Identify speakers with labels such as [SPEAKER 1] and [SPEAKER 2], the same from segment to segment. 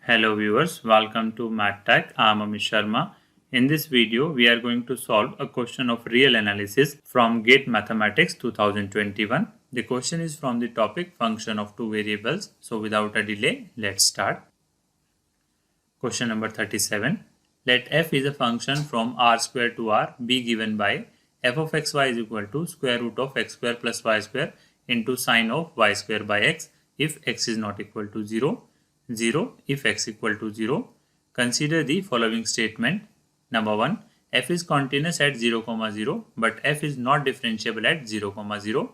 [SPEAKER 1] Hello viewers, welcome to MathTech. I am Amit Sharma. In this video, we are going to solve a question of real analysis from GATE Mathematics 2021. The question is from the topic function of two variables. So without a delay, let's start. Question number 37. Let f is a function from r square to r be given by f of xy is equal to square root of x square plus y square into sine of y square by x if x is not equal to 0. 0 if x equal to 0. Consider the following statement. Number 1. F is continuous at 0, 0 but f is not differentiable at 0, 0.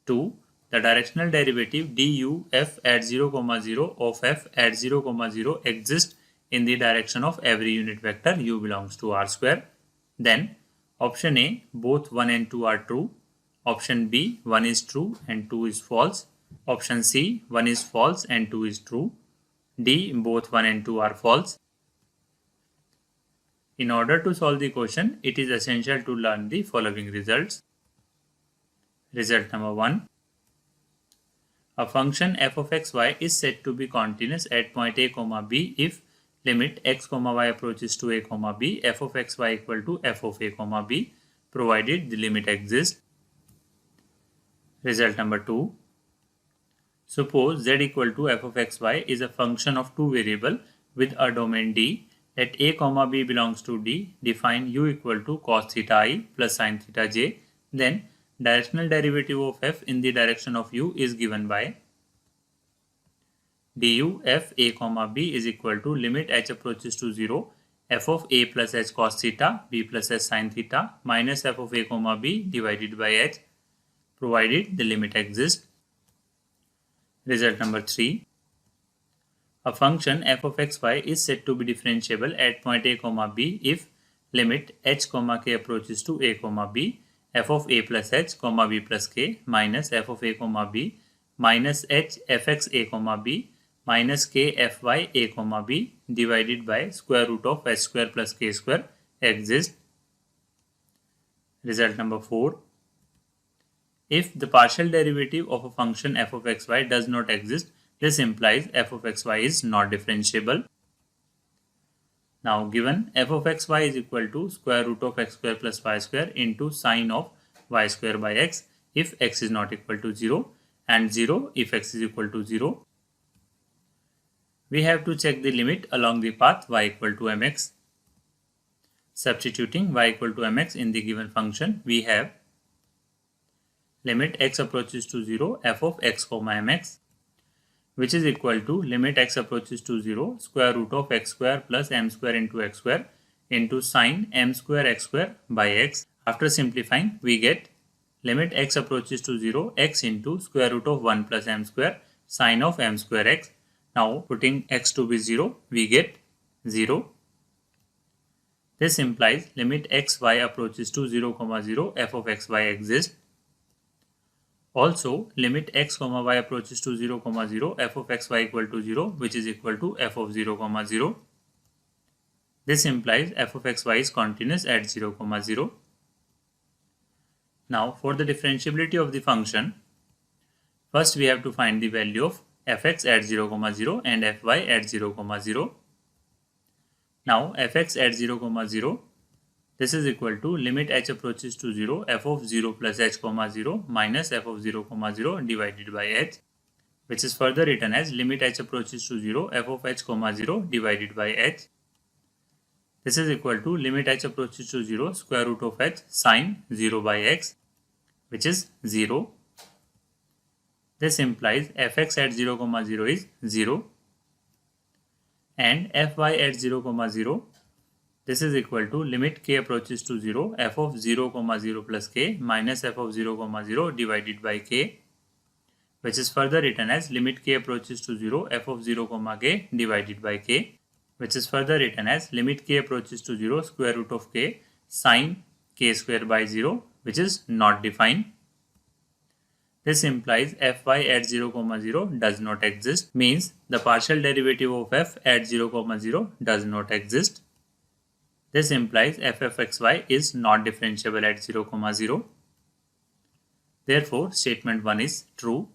[SPEAKER 1] 2. The directional derivative du f at 0, 0 of f at 0, 0 exists in the direction of every unit vector u belongs to r square. Then option A, both 1 and 2 are true. Option B, 1 is true and 2 is false. Option C, 1 is false and 2 is true. D, both 1 and 2 are false. In order to solve the question, it is essential to learn the following results. Result number 1. A function f of xy is said to be continuous at point a, b if limit x, y approaches to a, b, f of xy equal to f of a, b, provided the limit exists. Result number 2. Suppose z equal to f of xy is a function of two variables with a domain D. Let a, b belongs to D. Define u equal to cos theta I plus sin theta j. Then directional derivative of f in the direction of u is given by du f a, b is equal to limit h approaches to 0 f of a plus h cos theta b plus h sin theta minus f of a, b divided by h, provided the limit exists. Result number 3. A function f of xy is said to be differentiable at point a, b if limit h, k approaches to a, b, f of a plus h, b plus k minus f of a, b minus h fx a, b minus k fy a, b divided by square root of h square plus k square exists. Result number 4. If the partial derivative of a function f of xy does not exist, this implies f of xy is not differentiable. Now given f of xy is equal to square root of x square plus y square into sine of y square by x if x is not equal to 0 and 0 if x is equal to 0. We have to check the limit along the path y equal to mx. Substituting y equal to mx in the given function, we have limit x approaches to 0 f of x, mx, which is equal to limit x approaches to 0 square root of x square plus m square into x square into sine m square x square by x. After simplifying, we get limit x approaches to 0 x into square root of 1 plus m square sine of m square x. Now putting x to be 0, we get 0. This implies limit x y approaches to 0, 0 f of xy exists. Also, limit x, y approaches to 0, 0 f of xy equal to 0, which is equal to f of 0, 0. This implies f of xy is continuous at 0, 0. Now, for the differentiability of the function, first we have to find the value of fx at 0, 0 and fy at 0, 0. Now, fx at 0, 0, this is equal to limit h approaches to 0 f of 0 plus h, 0 minus f of 0, 0 divided by h, which is further written as limit h approaches to 0 f of h, 0 divided by h. This is equal to limit h approaches to 0 square root of h sine 0 by x, which is 0. This implies fx at 0, 0 is 0 and fy at 0, 0. This is equal to limit k approaches to 0 f of 0, 0 plus k minus f of 0, 0 divided by k, which is further written as limit k approaches to 0 f of 0, k divided by k, which is further written as limit k approaches to 0 square root of k sine k square by 0, which is not defined. This implies fy at 0, 0 does not exist, means the partial derivative of f at 0, 0 does not exist. This implies f of xy is not differentiable at 0, 0. Therefore, statement 1 is true.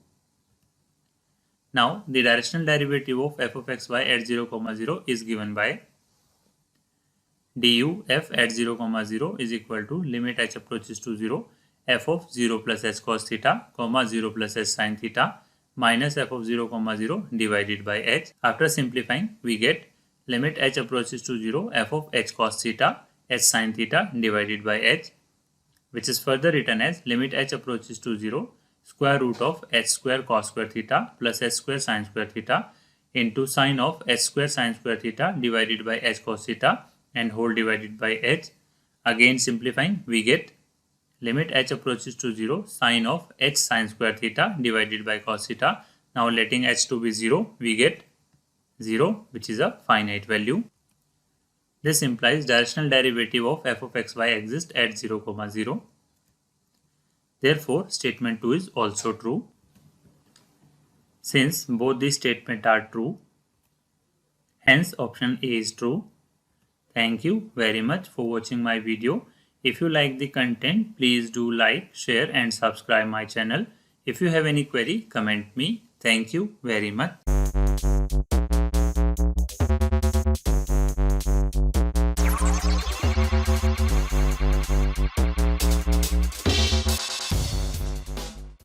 [SPEAKER 1] Now the directional derivative of f of xy at 0, 0 is given by du f at 0, 0 is equal to limit h approaches to 0 f of 0 plus h cos theta, 0 plus h sin theta minus f of 0, 0 divided by h. After simplifying, we get limit h approaches to 0 f of h cos theta, h sin theta divided by h, which is further written as limit h approaches to 0 square root of h square cos square theta plus h square sin square theta into sine of h square sin square theta divided by h cos theta and whole divided by h. Again simplifying, we get limit h approaches to 0 sine of h sin square theta divided by cos theta. Now letting h to be 0, we get 0, which is a finite value. This implies directional derivative of f of xy exists at 0, 0. Therefore, statement 2 is also true. Since both these statements are true, hence option A is true. Thank you very much for watching my video. If you like the content, please do like, share and subscribe my channel. If you have any query, comment me. Thank you very much.